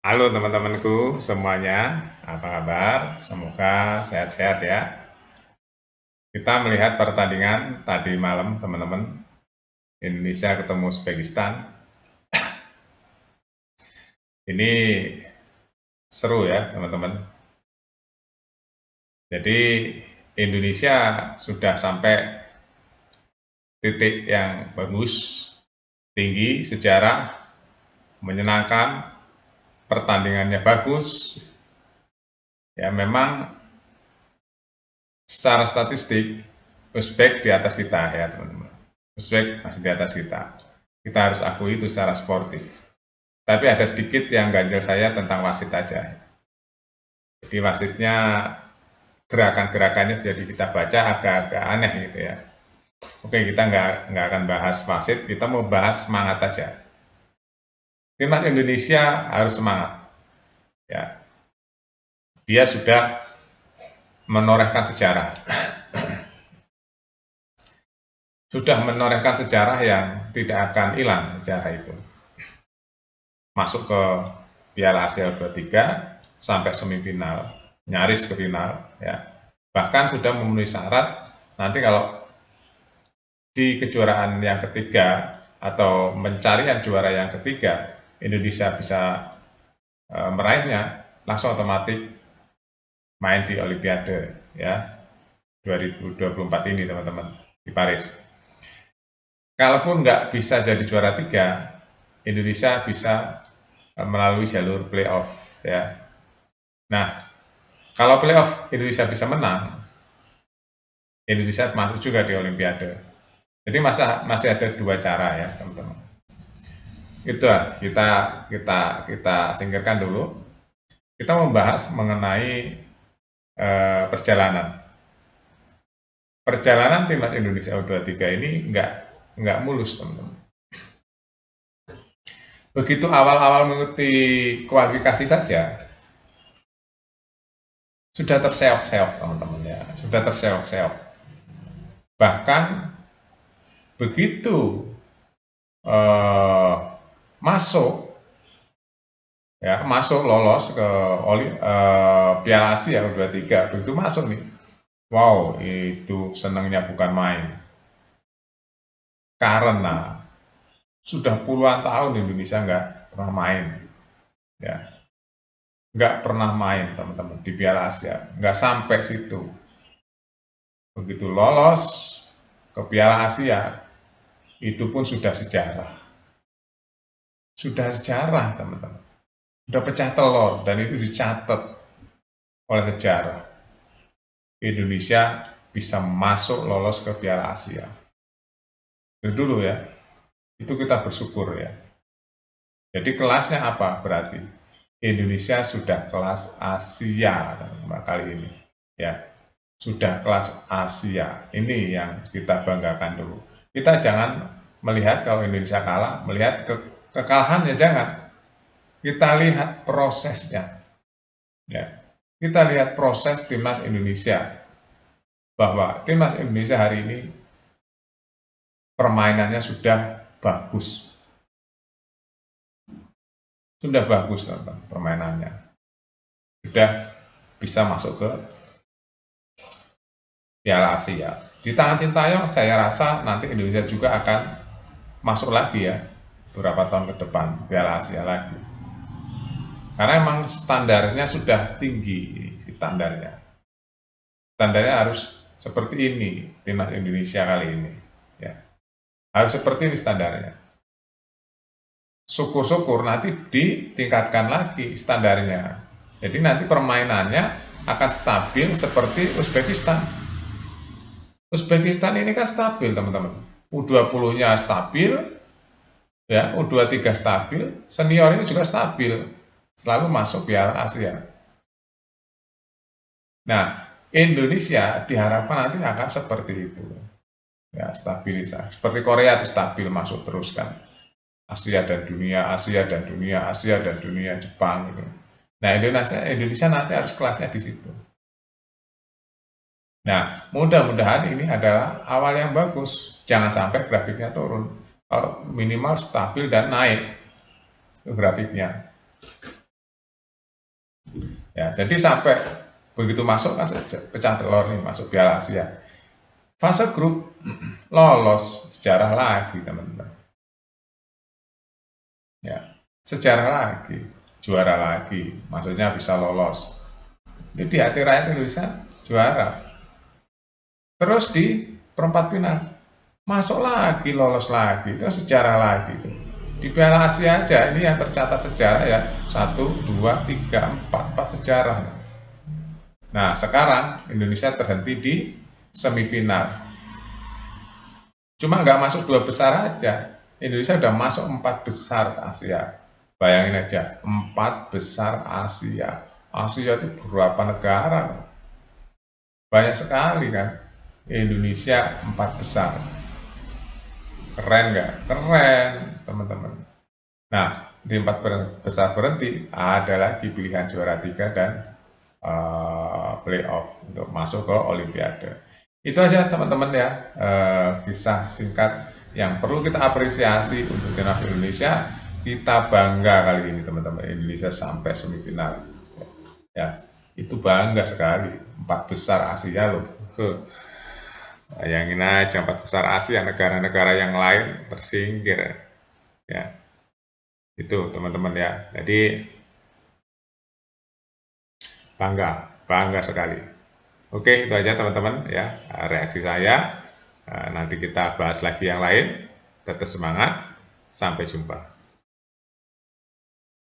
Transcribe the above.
Halo teman-temanku semuanya, apa kabar? Semoga sehat-sehat ya. Kita melihat pertandingan tadi malam teman-teman, Indonesia ketemu Uzbekistan. Ini seru ya teman-teman. Jadi Indonesia sudah sampai titik yang bagus, tinggi, sejarah, menyenangkan, pertandingannya bagus. Ya memang secara statistik Uzbek di atas kita ya teman-teman. Uzbek masih di atas kita. Kita harus akui itu secara sportif. Tapi ada sedikit yang ganjil saya tentang wasit aja. Jadi wasitnya gerakan-gerakannya jadi kita baca agak-agak aneh gitu ya. Oke, kita nggak akan bahas wasit, kita mau bahas semangat aja. Timnas Indonesia harus semangat. Ya, dia sudah menorehkan sejarah. Sudah menorehkan sejarah yang tidak akan hilang sejarah itu. Masuk ke Piala Asia 23 sampai semifinal, nyaris ke final ya. Bahkan sudah memenuhi syarat nanti kalau di kejuaraan yang ketiga atau pencarian juara yang ketiga Indonesia bisa meraihnya, langsung otomatis main di Olimpiade ya 2024 ini teman-teman di Paris. Kalaupun nggak bisa jadi juara tiga, Indonesia bisa melalui jalur playoff ya. Nah, kalau playoff Indonesia bisa menang, Indonesia masuk juga di Olimpiade. Jadi masih ada dua cara ya teman-teman. Itu kita kita singkirkan dulu. Kita membahas mengenai perjalanan. Perjalanan timnas Indonesia U23 ini nggak mulus teman-teman. Begitu awal-awal mengikuti kualifikasi saja sudah terseok-seok teman-teman ya, sudah terseok-seok. Bahkan begitu eh, masuk ya masuk lolos ke Piala Asia U23 begitu masuk nih, wow itu senangnya bukan main karena sudah puluhan tahun Indonesia nggak pernah main ya, nggak pernah main teman-teman di Piala Asia, nggak sampai situ. Begitu lolos ke Piala Asia itu pun sudah sejarah, teman-teman, sudah pecah telur dan itu dicatat oleh sejarah. Indonesia bisa masuk lolos ke Piala Asia. Itu dulu ya, itu kita bersyukur ya. Jadi kelasnya apa berarti? Indonesia sudah kelas Asia kali ini ya, sudah kelas Asia. Ini yang kita banggakan dulu. Kita jangan melihat kalau Indonesia kalah, melihat kekalahan ya jangan. Kita lihat prosesnya ya. Kita lihat proses timnas Indonesia, bahwa timnas Indonesia hari ini permainannya sudah bagus. Sudah bagus teman permainannya. Sudah bisa masuk ke Piala Asia. Di tangan Sintayong saya rasa nanti Indonesia juga akan masuk lagi ya beberapa tahun ke depan Piala Asia lagi. Karena emang standarnya sudah tinggi standarnya. Standarnya harus seperti ini timnas Indonesia kali ini ya. Harus seperti ini standarnya. Syukur-syukur nanti ditingkatkan lagi standarnya. Jadi nanti permainannya akan stabil seperti Uzbekistan. Uzbekistan ini kan stabil teman-teman. U20-nya stabil, ya U23 stabil, senior ini juga stabil, selalu masuk Piala Asia. Nah, Indonesia diharapkan nanti akan seperti itu, ya stabilisasi. Seperti Korea itu stabil masuk terus kan. Asia dan dunia, Asia dan dunia, Asia dan dunia, Jepang gitu. Nah, Indonesia nanti harus kelasnya di situ. Nah, mudah-mudahan ini adalah awal yang bagus. Jangan sampai grafiknya turun. Kalau minimal stabil dan naik grafiknya. Ya, jadi sampai begitu masuk kan pecah telur nih masuk Piala Asia. Fase grup lolos, sejarah lagi teman-teman. Ya, sejarah lagi, juara lagi, maksudnya bisa lolos. Ini di hati rakyat Indonesia juara. Terus di perempat final masuk lagi, lolos lagi, itu sejarah lagi itu. Di Piala Asia aja ini yang tercatat sejarah ya 1, 2, 3, 4 sejarah. Nah sekarang Indonesia terhenti di semifinal. Cuma nggak masuk 2 besar aja. Indonesia udah masuk 4 besar Asia. Bayangin aja 4 besar Asia. Asia itu berapa negara? Banyak sekali kan. Indonesia 4 besar. Keren nggak? Keren, teman-teman. Nah, di 4 besar berhenti, ada lagi pilihan juara 3 dan playoff untuk masuk ke Olimpiade. Itu aja teman-teman ya, kisah singkat yang perlu kita apresiasi untuk timnas Indonesia. Kita bangga kali ini teman-teman, Indonesia sampai semifinal. Ya, itu bangga sekali. 4 besar Asia loh. Bayangin aja 4 besar Asia, negara-negara yang lain tersingkir. Ya, itu teman-teman ya. Jadi bangga sekali. Oke, itu aja teman-teman ya reaksi saya. Nanti kita bahas lagi yang lain. Tetap semangat. Sampai jumpa.